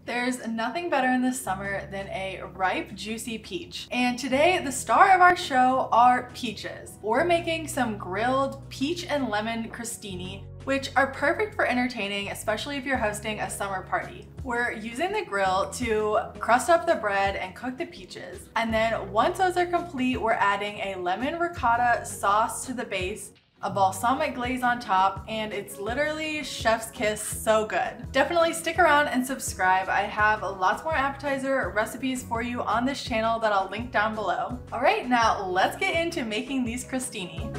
There's nothing better in the summer than a ripe, juicy peach. And today, the star of our show are peaches. We're making some grilled peach and lemon crostini, which are perfect for entertaining, especially if you're hosting a summer party. We're using the grill to crust up the bread and cook the peaches. And then once those are complete, we're adding a lemon ricotta sauce to the base, a balsamic glaze on top, and it's literally chef's kiss, so good. Definitely stick around and subscribe. I have lots more appetizer recipes for you on this channel that I'll link down below. All right, now let's get into making these crostini.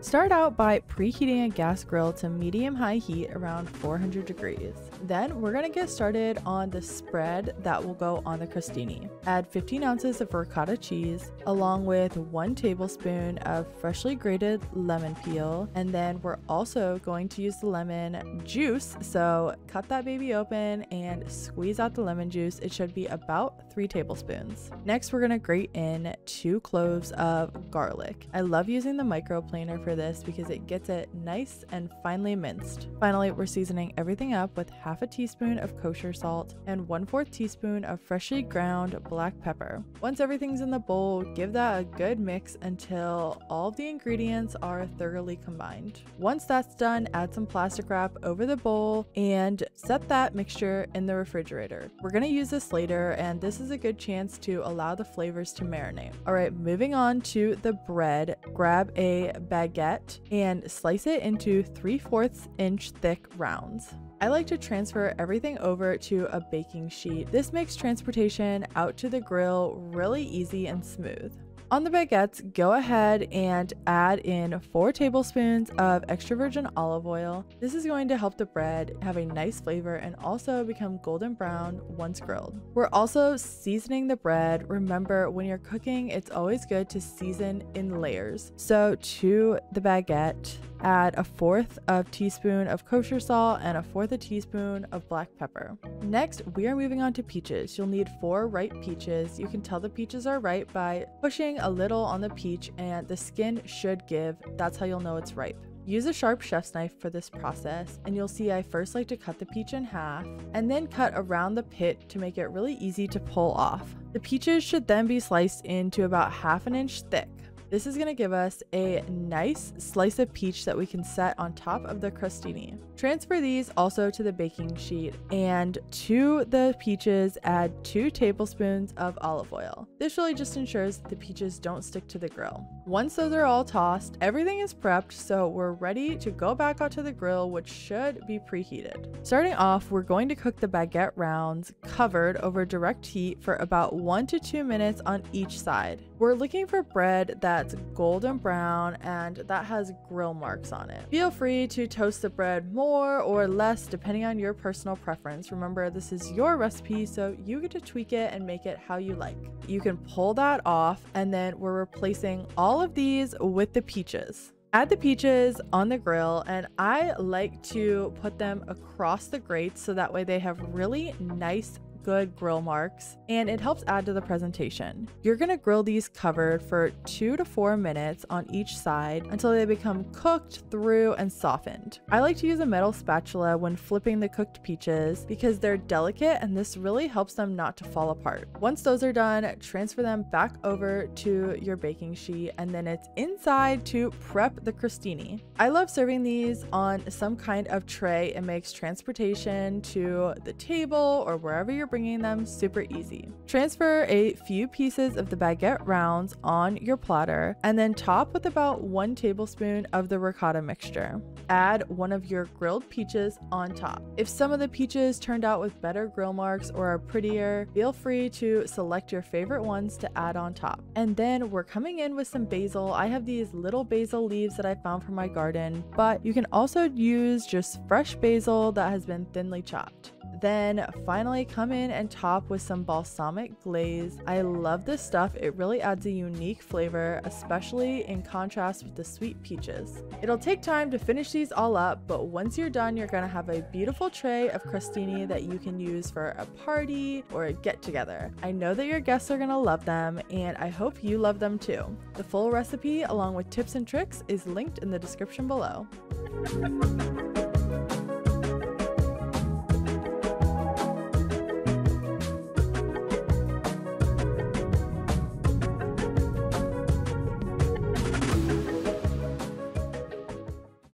Start out by preheating a gas grill to medium-high heat around 400 degrees. Then we're gonna get started on the spread that will go on the crostini. Add 15 ounces of ricotta cheese along with 1 tablespoon of freshly grated lemon peel, and then we're also going to use the lemon juice, so cut that baby open and squeeze out the lemon juice. It should be about 3 tablespoons. Next, we're gonna grate in 2 cloves of garlic. I love using the microplaner for this because it gets it nice and finely minced. Finally, we're seasoning everything up with half a teaspoon of kosher salt and 1/4 teaspoon of freshly ground black pepper. Once everything's in the bowl, give that a good mix until all of the ingredients are thoroughly combined. Once that's done, add some plastic wrap over the bowl and set that mixture in the refrigerator. We're gonna use this later, and this is a good chance to allow the flavors to marinate. All right, moving on to the bread. Grab a baguette and slice it into 3/4 inch thick rounds. I like to transfer everything over to a baking sheet. This makes transportation out to the grill really easy and smooth. On the baguettes, go ahead and add in 4 tablespoons of extra virgin olive oil. This is going to help the bread have a nice flavor and also become golden brown once grilled. We're also seasoning the bread. Remember, when you're cooking, it's always good to season in layers. So to the baguette, add 1/4 teaspoon of kosher salt and 1/4 teaspoon of black pepper. Next, we are moving on to peaches. You'll need 4 ripe peaches. You can tell the peaches are ripe by pushing a little on the peach and the skin should give. That's how you'll know it's ripe. Use a sharp chef's knife for this process, and you'll see I first like to cut the peach in half and then cut around the pit to make it really easy to pull off. The peaches should then be sliced into about 1/2 inch thick. This is going to give us a nice slice of peach that we can set on top of the crostini. Transfer these also to the baking sheet, and to the peaches add 2 tablespoons of olive oil. This really just ensures that the peaches don't stick to the grill. Once those are all tossed, everything is prepped, so we're ready to go back out to the grill, which should be preheated. Starting off, we're going to cook the baguette rounds covered over direct heat for about 1 to 2 minutes on each side. We're looking for bread that's golden brown and that has grill marks on it. Feel free to toast the bread more or less depending on your personal preference. Remember, this is your recipe, so you get to tweak it and make it how you like. You can pull that off, and then we're replacing all of these with the peaches. Add the peaches on the grill, and I like to put them across the grates so that way they have really nice good grill marks, and it helps add to the presentation. You're gonna grill these covered for 2 to 4 minutes on each side until they become cooked through and softened. I like to use a metal spatula when flipping the cooked peaches because they're delicate, and this really helps them not to fall apart. Once those are done, transfer them back over to your baking sheet, and then it's inside to prep the crostini. I love serving these on some kind of tray. It makes transportation to the table or wherever you're bringing them super easy. Transfer a few pieces of the baguette rounds on your platter and then top with about 1 tablespoon of the ricotta mixture. Add 1 of your grilled peaches on top. If some of the peaches turned out with better grill marks or are prettier, feel free to select your favorite ones to add on top. And then we're coming in with some basil. I have these little basil leaves that I found from my garden, but you can also use just fresh basil that has been thinly chopped. Then finally come in and top with some balsamic glaze. I love this stuff. It really adds a unique flavor, especially in contrast with the sweet peaches. It'll take time to finish these all up, but once you're done, you're gonna have a beautiful tray of crostini that you can use for a party or a get-together. I know that your guests are gonna love them, and I hope you love them too. The full recipe, along with tips and tricks, is linked in the description below.